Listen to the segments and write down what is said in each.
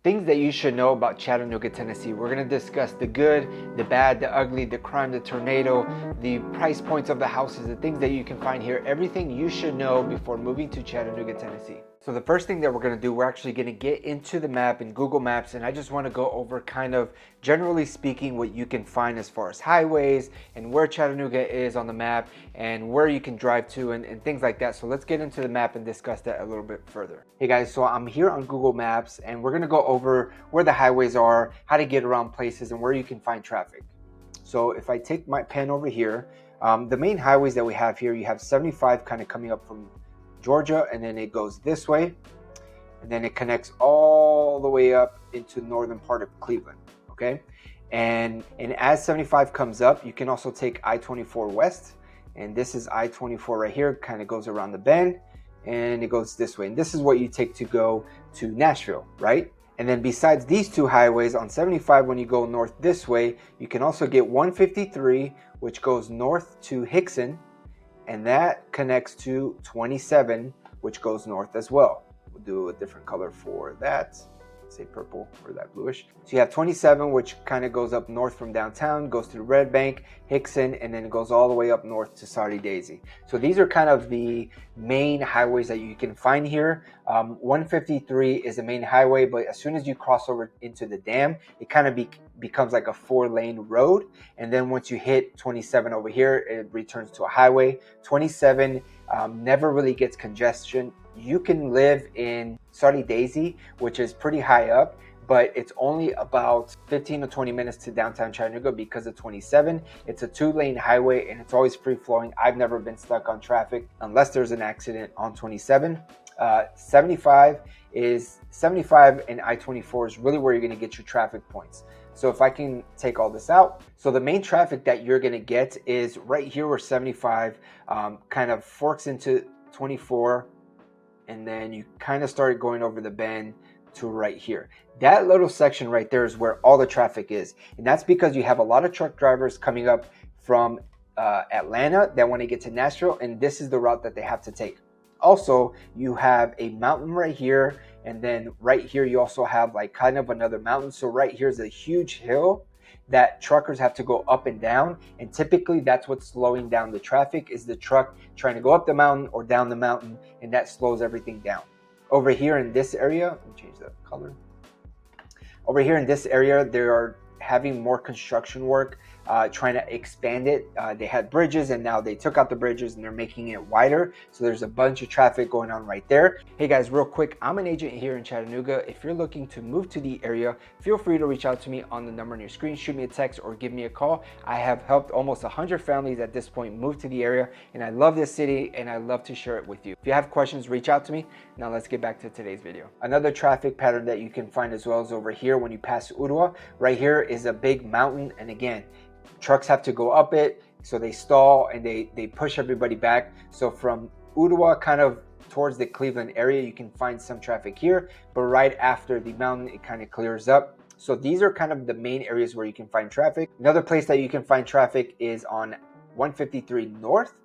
Things that you should know about Chattanooga, Tennessee. We're going to discuss the good, the bad, the ugly, the crime, the tornado, the price points of the houses, the things that you can find here, everything you should know before moving to Chattanooga, Tennessee. So the first thing that we're going to do, we're actually going to get into the map in Google Maps, and I just want to go over kind of generally speaking what you can find as far as highways and where Chattanooga is on the map and where you can drive to and things like that. So let's get into the map and discuss that a little bit further. Hey guys, so I'm here on Google Maps and we're going to go over where the highways are, how to get around places, and where you can find traffic. So if I take my pen over here, the main highways that we have here, you have 75 kind of coming up from Georgia, and then it goes this way, and then it connects all the way up into the northern part of Cleveland. Okay, and as 75 comes up, you can also take I-24 west, and this is I-24 right here, kind of goes around the bend and it goes this way, and this is what you take to go to Nashville, right? And then besides these two highways on 75, when you go north this way, you can also get 153, which goes north to Hickson, and that connects to 27, which goes north as well. We'll do a different color for that, say purple or that bluish. So you have 27, which kind of goes up north from downtown, goes through Red Bank, Hickson, and then it goes all the way up north to Soddy Daisy. So these are kind of the main highways that you can find here. 153 is the main highway, but as soon as you cross over into the dam, it kind of becomes like a 4-lane road. And then once you hit 27 over here, it returns to a highway. 27 never really gets congestion. You can live in Soddy Daisy, which is pretty high up, but it's only about 15 to 20 minutes to downtown Chattanooga because of 27. It's a 2-lane highway and it's always free flowing. I've never been stuck on traffic unless there's an accident on 27. 75 and I-24 is really where you're going to get your traffic points. So if I can take all this out, so the main traffic that you're going to get is right here where 75 kind of forks into 24, and then you kind of start going over the bend to right here. That little section right there is where all the traffic is, and that's because you have a lot of truck drivers coming up from Atlanta that want to get to Nashville, and this is the route that they have to take. Also, you have a mountain right here, and then right here you also have like kind of another mountain. So right here is a huge hill that truckers have to go up and down, and typically that's what's slowing down the traffic, is the truck trying to go up the mountain or down the mountain, and that slows everything down. Over here in this area, let me change the color. Over here in this area, they are having more construction work, trying to expand it. They had bridges and now they took out the bridges and they're making it wider. So there's a bunch of traffic going on right there. Hey guys, real quick, I'm an agent here in Chattanooga. If you're looking to move to the area, feel free to reach out to me on the number on your screen, shoot me a text or give me a call. I have helped almost 100 families at this point move to the area, and I love this city and I love to share it with you. If you have questions, reach out to me. Now let's get back to today's video. Another traffic pattern that you can find as well is over here when you pass Udwa. Right here is a big mountain, and again, trucks have to go up it, so they stall and they push everybody back. So from Udwa kind of towards the Cleveland area, you can find some traffic here, but right after the mountain, it kind of clears up. So these are kind of the main areas where you can find traffic. Another place that you can find traffic is on 153 North.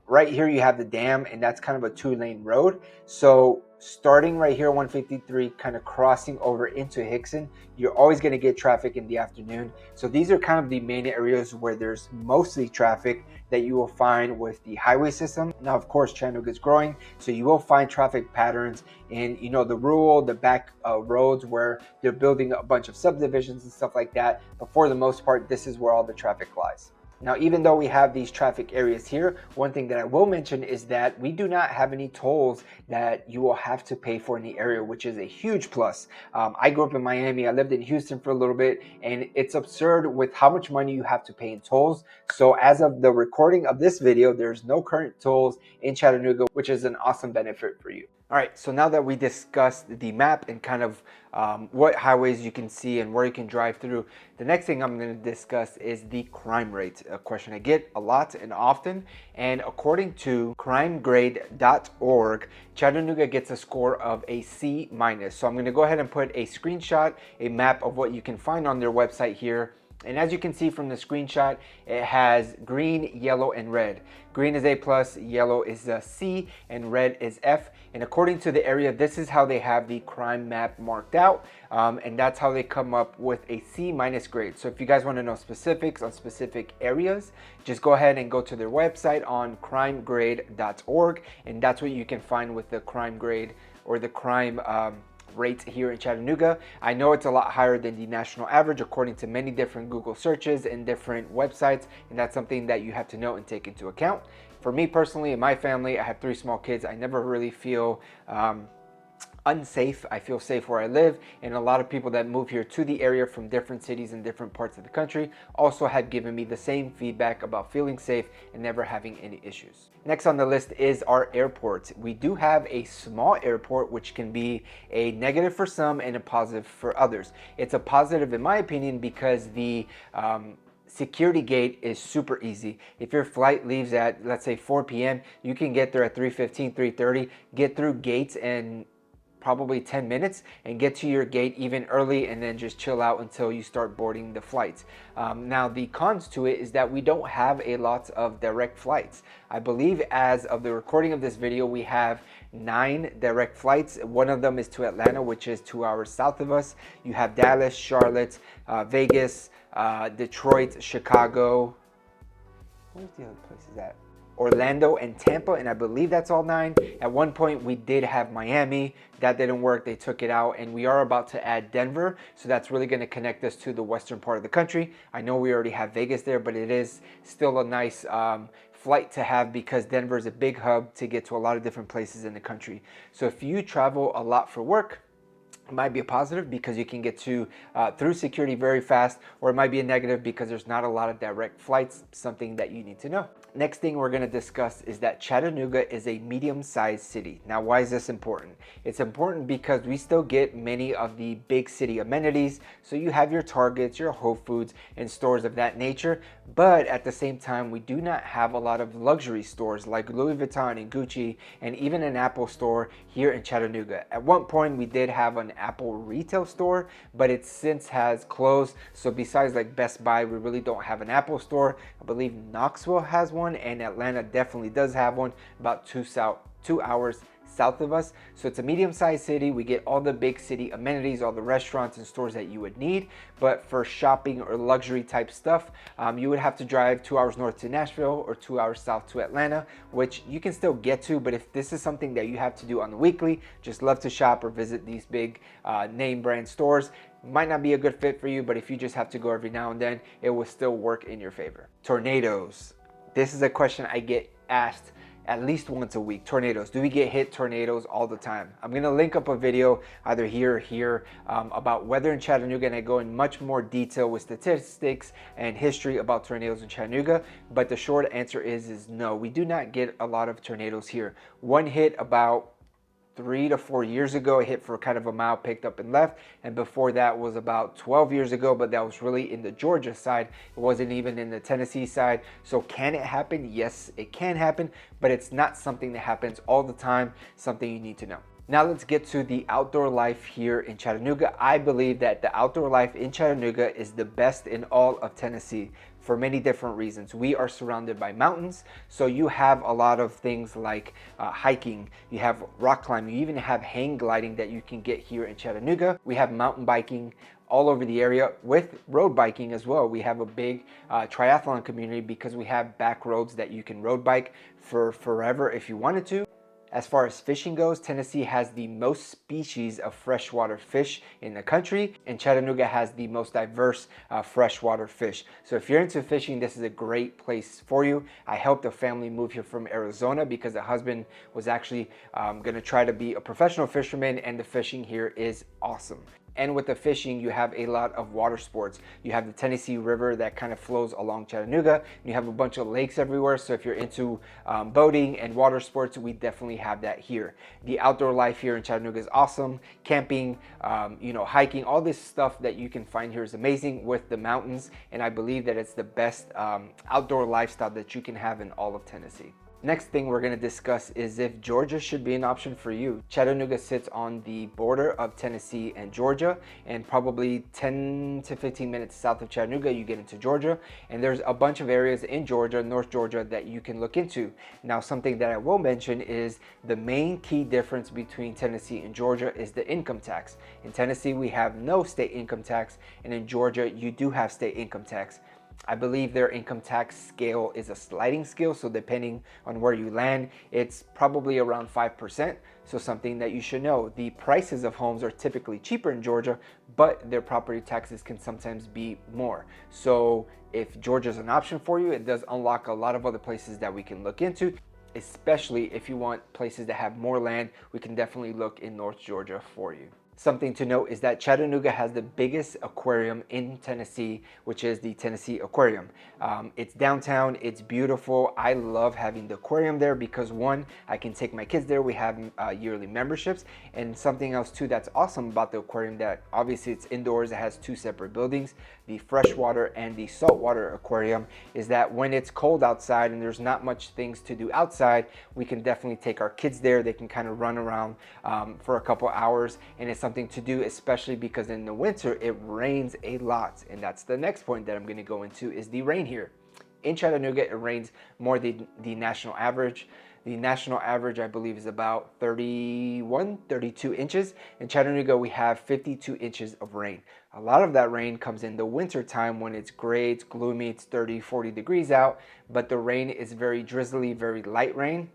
Right here you have the dam, and that's kind of a 2-lane road. So starting right here 153, kind of crossing over into Hickson, you're always going to get traffic in the afternoon. So these are kind of the main areas where there's mostly traffic that you will find with the highway system. Now of course Chattanooga is growing, so you will find traffic patterns in, you know, the rural, the back roads where they're building a bunch of subdivisions and stuff like that, but for the most part this is where all the traffic lies. Now, even though we have these traffic areas here, one thing that I will mention is that we do not have any tolls that you will have to pay for in the area, which is a huge plus. I grew up in Miami. I lived in Houston for a little bit, and it's absurd with how much money you have to pay in tolls. So as of the recording of this video, there's no current tolls in Chattanooga, which is an awesome benefit for you. All right, so now that we discussed the map and kind of what highways you can see and where you can drive through, the next thing I'm going to discuss is the crime rate, a question I get a lot and often. And according to crimegrade.org, Chattanooga gets a score of a C-. So I'm going to go ahead and put a screenshot, a map of what you can find on their website here And as you can see from the screenshot, it has green, yellow, and red. Green is A+, yellow is a C, and red is F. And according to the area, this is how they have the crime map marked out. And that's how they come up with a C- grade. So if you guys want to know specifics on specific areas, just go ahead and go to their website on crimegrade.org. And that's what you can find with the crime grade or the crime rates here in Chattanooga. I know it's a lot higher than the national average according to many different Google searches and different websites, and that's something that you have to know and take into account. For me personally, in my family, I have 3 small kids. I never really feel unsafe. I feel safe where I live, and a lot of people that move here to the area from different cities and different parts of the country also have given me the same feedback about feeling safe and never having any issues. Next on the list is our airport. We do have a small airport, which can be a negative for some and a positive for others. It's a positive in my opinion because the security gate is super easy. If your flight leaves at, let's say, 4 p.m., you can get there at 3:15, 3:30, get through gates and probably 10 minutes and get to your gate even early, and then just chill out until you start boarding the flights. Now the cons to it is that we don't have a lot of direct flights. I believe as of the recording of this video, we have 9 direct flights. One of them is to Atlanta, which is 2 hours south of us. You have Dallas, Charlotte, Vegas, Detroit, Chicago. Where's the other places at? Orlando and Tampa, and I believe that's all 9. At one point we did have Miami. That didn't work, they took it out, and we are about to add Denver, so that's really going to connect us to the western part of the country. I know we already have Vegas there, but it is still a nice flight to have because Denver is a big hub to get to a lot of different places in the country. So if you travel a lot for work, it might be a positive because you can get to through security very fast, or it might be a negative because there's not a lot of direct flights, something that you need to know. Next thing we're going to discuss is that Chattanooga is a medium-sized city. Now, why is this important? It's important because we still get many of the big city amenities. So you have your Targets, your Whole Foods, and stores of that nature. But at the same time, we do not have a lot of luxury stores like Louis Vuitton and Gucci, and even an Apple store here in Chattanooga. At one point, we did have an Apple retail store, but it since has closed. So besides like Best Buy, we really don't have an Apple store. I believe Knoxville has one, and Atlanta definitely does have one about 2 hours south of us. So it's a medium-sized city. We get all the big city amenities, all the restaurants and stores that you would need. But for shopping or luxury type stuff, you would have to drive 2 hours north to Nashville or 2 hours south to Atlanta, which you can still get to. But if this is something that you have to do on the weekly, just love to shop or visit these big name brand stores, might not be a good fit for you. But if you just have to go every now and then, it will still work in your favor. Tornadoes. This is a question I get asked at least once a week. Tornadoes. Do we get hit tornadoes all the time? I'm going to link up a video either here or here about weather in Chattanooga, and I go in much more detail with statistics and history about tornadoes in Chattanooga. But the short answer is no. We do not get a lot of tornadoes here. One hit about 3 to 4 years ago. It hit for kind of a mile, picked up and left, and before that was about 12 years ago, but that was really in the Georgia side. It wasn't even in the Tennessee side. So can it happen? Yes, it can happen, but it's not something that happens all the time, something you need to know. Now let's get to the outdoor life here in Chattanooga. I believe that the outdoor life in Chattanooga is the best in all of Tennessee for many different reasons. We are surrounded by mountains, so you have a lot of things like hiking, you have rock climbing, you even have hang gliding that you can get here in Chattanooga. We have mountain biking all over the area with road biking as well. We have a big triathlon community because we have back roads that you can road bike for forever if you wanted to. As far as fishing goes, Tennessee has the most species of freshwater fish in the country, and Chattanooga has the most diverse freshwater fish. So if you're into fishing, this is a great place for you. I helped a family move here from Arizona because the husband was actually gonna try to be a professional fisherman, and the fishing here is awesome. And with the fishing, you have a lot of water sports. You have the Tennessee River that kind of flows along Chattanooga. You have a bunch of lakes everywhere. So if you're into boating and water sports, we definitely have that here. The outdoor life here in Chattanooga is awesome. Camping, hiking, all this stuff that you can find here is amazing with the mountains. And I believe that it's the best outdoor lifestyle that you can have in all of Tennessee. Next thing we're going to discuss is if Georgia should be an option for you. Chattanooga sits on the border of Tennessee and Georgia, and probably 10 to 15 minutes south of Chattanooga you get into Georgia, and there's a bunch of areas in Georgia, North Georgia, that you can look into. Now, something that I will mention is the main key difference between Tennessee and Georgia is the income tax. In Tennessee we have no state income tax, and in Georgia you do have state income tax. I believe their income tax scale is a sliding scale, so depending on where you land, it's probably around 5%. So something that you should know, the prices of homes are typically cheaper in Georgia, but their property taxes can sometimes be more. So if Georgia is an option for you, it does unlock a lot of other places that we can look into, especially if you want places that have more land. We can definitely look in North Georgia for you. Something to note is that Chattanooga has the biggest aquarium in Tennessee, which is the Tennessee Aquarium. It's downtown, it's beautiful. I love having the aquarium there because one, I can take my kids there. We have yearly memberships, and something else too that's awesome about the aquarium, that obviously it's indoors, it has two separate buildings, the freshwater and the saltwater aquarium, is that when it's cold outside and there's not much things to do outside, we can definitely take our kids there. They can kind of run around for a couple hours, and it's something to do, especially because in the winter it rains a lot. And that's the next point that I'm going to go into, is the rain here. In Chattanooga, it rains more than the national average. The national average, I believe, is about 31, 32 inches. In Chattanooga, we have 52 inches of rain. A lot of that rain comes in the winter time when it's gray, it's gloomy, it's 30, 40 degrees out, but the rain is very drizzly, very light rain.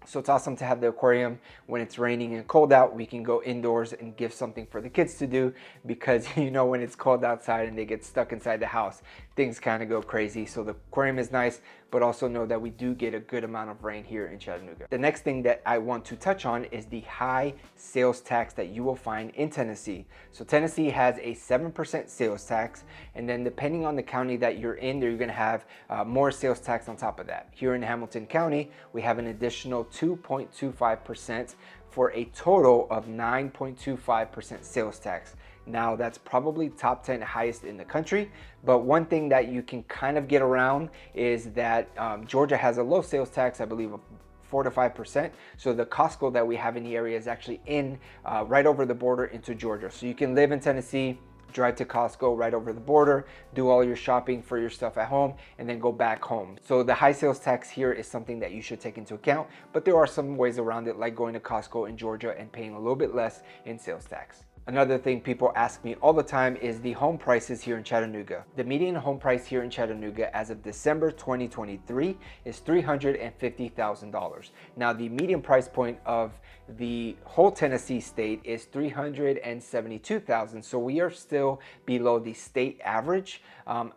So it's awesome to have the aquarium when it's raining and cold out. We can go indoors and give something for the kids to do, because you know, when it's cold outside and they get stuck inside the house, things kind of go crazy. So the aquarium is nice, but also know that we do get a good amount of rain here in Chattanooga. The next thing that I want to touch on is the high sales tax that you will find in Tennessee. So Tennessee has a 7% sales tax, and then depending on the county that you're in, you're going to have more sales tax on top of that. Here in Hamilton County, we have an additional 2.25% for a total of 9.25% sales tax. Now that's probably top 10 highest in the country, but one thing that you can kind of get around is that Georgia has a low sales tax, I believe of 4 to 5%. So the Costco that we have in the area is actually in right over the border into Georgia. So you can live in Tennessee, drive to Costco right over the border, do all your shopping for your stuff at home, and then go back home. So the high sales tax here is something that you should take into account, but there are some ways around it, like going to Costco in Georgia and paying a little bit less in sales tax. Another thing people ask me all the time is the home prices here in Chattanooga. The median home price here in Chattanooga as of December 2023 is $350,000. Now the median price point of the whole Tennessee state is $372,000. So we are still below the state average.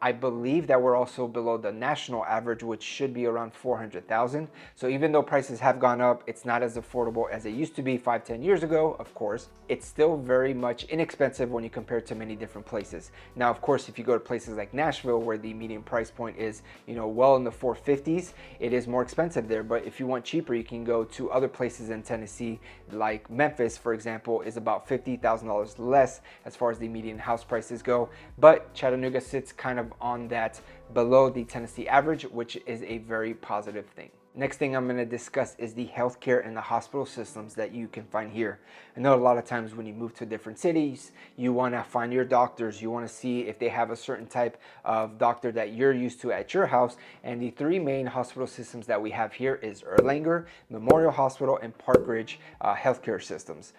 I believe that we're also below the national average, which should be around $400,000. So even though prices have gone up, it's not as affordable as it used to be 5-10 years ago. Of course, it's still very much inexpensive when you compare it to many different places. Now, of course, if you go to places like Nashville, where the median price point is, you know, well in the 450s, it is more expensive there. But if you want cheaper, you can go to other places in Tennessee, like Memphis, for example, is about $50,000 less as far as the median house prices go. But Chattanooga sits kind of on that below the Tennessee average, which is a very positive thing. Next thing I'm going to discuss is the healthcare and the hospital systems that you can find here. I know a lot of times when you move to different cities, you want to find your doctors. You want to see if they have a certain type of doctor that you're used to at your house. And the three main hospital systems that we have here is Erlanger, Memorial Hospital, and Park Ridge healthcare systems.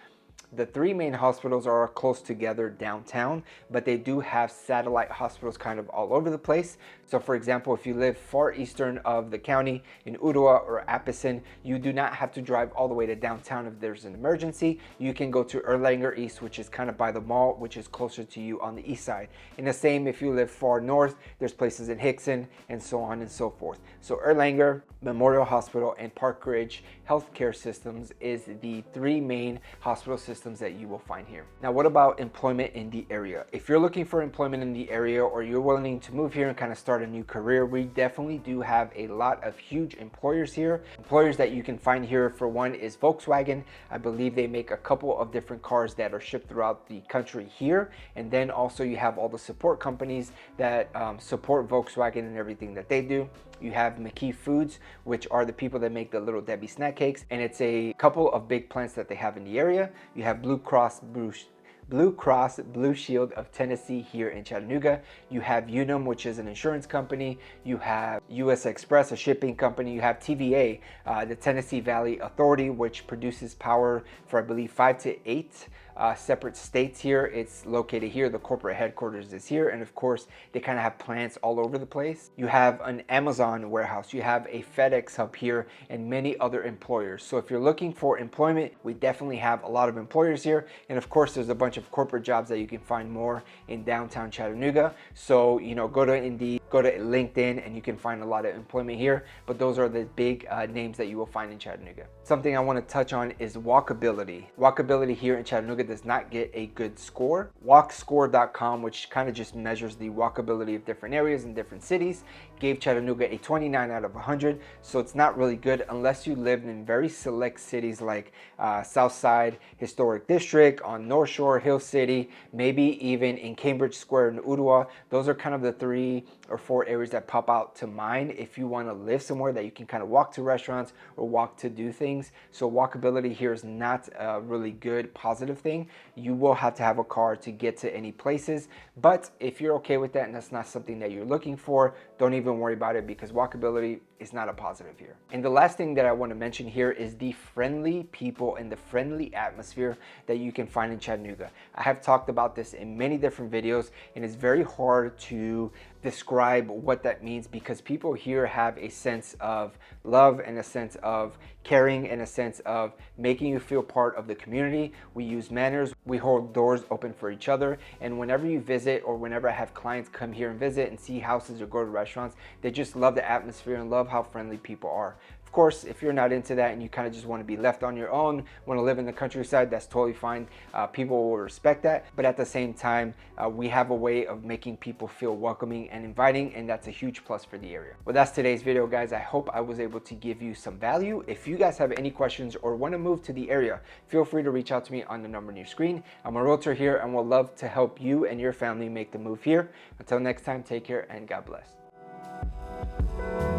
The three main hospitals are close together downtown, but they do have satellite hospitals kind of all over the place. So for example, if you live far eastern of the county in Ottawa or Appleton, you do not have to drive all the way to downtown if there's an emergency. You can go to Erlanger East, which is kind of by the mall, which is closer to you on the east side. And the same if you live far north, there's places in Hickson and so on and so forth. So Erlanger, Memorial Hospital, and Park Ridge healthcare systems is the three main hospital systems that you will find here. Now, what about employment in the area? If you're looking for employment in the area, or you're willing to move here and kind of start a new career, we definitely do have a lot of huge employers here. Employers that you can find here, for one, is Volkswagen. I believe they make a couple of different cars that are shipped throughout the country here. And then also you have all the support companies that support Volkswagen and everything that they do. You have McKee Foods, which are the people that make the Little Debbie snack cakes, and it's a couple of big plants that they have in the area. You have Blue Cross Blue Shield of Tennessee here in Chattanooga. You have Unum, which is an insurance company. You have US Express, a shipping company. You have TVA, the Tennessee Valley Authority, which produces power for, I believe, 5 to 8 separate states here. It's located here. The corporate headquarters is here. And of course, they kind of have plants all over the place. You have an Amazon warehouse. You have a FedEx hub here and many other employers. So if you're looking for employment, we definitely have a lot of employers here. And of course, there's a bunch of corporate jobs that you can find more in downtown Chattanooga. So, you know, go to Indeed, go to LinkedIn, and you can find a lot of employment here. But those are the big names that you will find in Chattanooga. Something I want to touch on is walkability. Walkability here in Chattanooga does not get a good score. Walkscore.com, which kind of just measures the walkability of different areas in different cities, gave Chattanooga a 29 out of 100. So it's not really good unless you live in very select cities like Southside Historic District, on North Shore, Hill City, maybe even in Cambridge Square and Ottawa. Those are kind of the 3 or 4 areas that pop out to mind if you want to live somewhere that you can kind of walk to restaurants or walk to do things. So walkability here is not a really good positive thing. You will have to have a car to get to any places, but if you're okay with that and that's not something that you're looking for, don't even worry about it, because walkability is not a positive here. And the last thing that I want to mention here is the friendly people and the friendly atmosphere that you can find in Chattanooga. I have talked about this in many different videos, and it's very hard to describe what that means, because people here have a sense of love and a sense of caring and a sense of making you feel part of the community. We use manners, we hold doors open for each other, and whenever you visit, or whenever I have clients come here and visit and see houses or go to restaurants, they just love the atmosphere and love how friendly people are. Of course, if you're not into that and you kind of just want to be left on your own, want to live in the countryside, that's totally fine. People will respect that. But at the same time, we have a way of making people feel welcoming and inviting, and that's a huge plus for the area. Well, that's today's video, guys. I hope I was able to give you some value. If you guys have any questions or want to move to the area, feel free to reach out to me on the number on your screen. I'm a realtor here and would love to help you and your family make the move here. Until next time, take care and God bless.